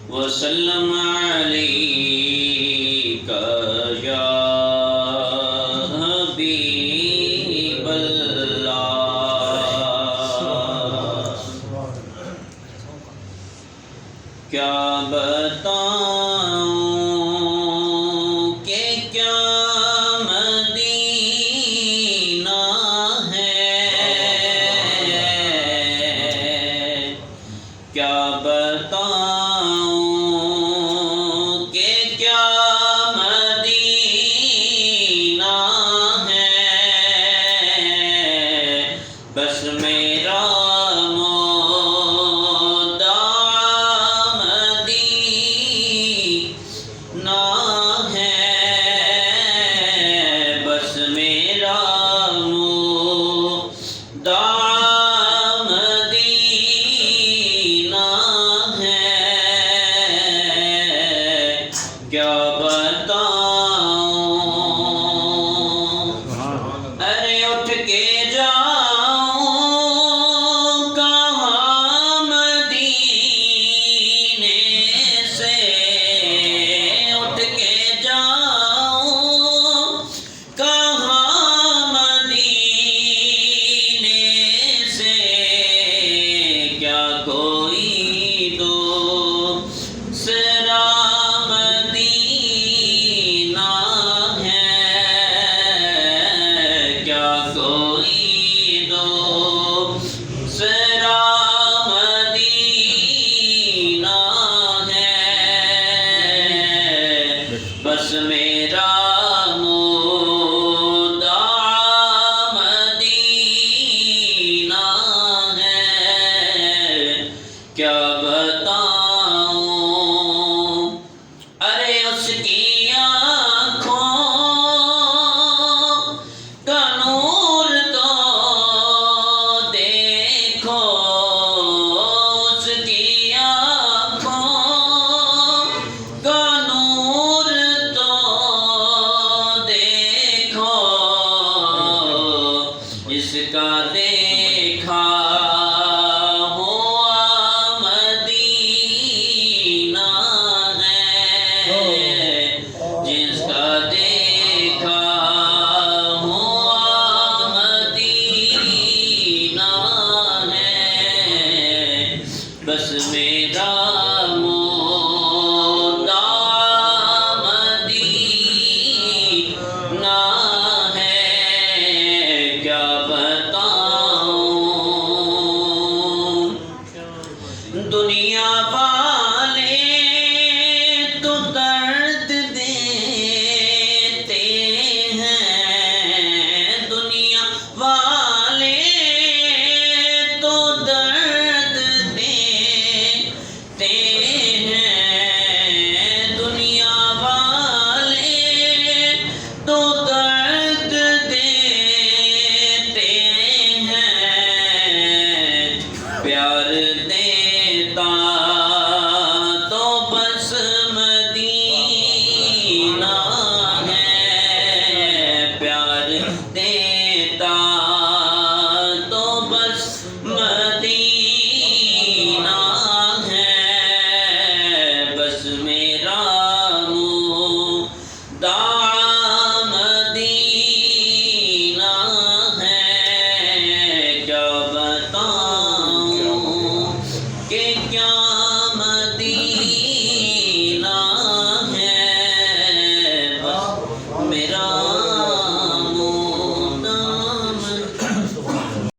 وسلم عليك يا حبيب الله کیا بتاؤں کہ کیا مدینہ ہے کیا بتاؤں بس میرا مدعا مدینہ ہے بس میرا مدعا مدینہ ہے کیا بتاؤں ارے اٹھ کے بس میرا مدعا مدینہ ہے کیا بتاؤں ارے اس کی آنکھوں کا نور تو دیکھو اس کی آنکھوں کا نور اس کا دیکھا ہوا مدینہ ہے جس کا دیکھا ہوا مدینہ ہے بس میرا مدعا مدینہ دنیا والے تو درد دیتے ہیں دنیا والے تو درد دیتے ہیں دنیا والے تو درد دیتے ہیں پیار دیتا تو بس مدینہ ہے پیار دیتا تو بس مدینہ ہے بس میرا مدعا مدینہ ہے کیا بتاؤں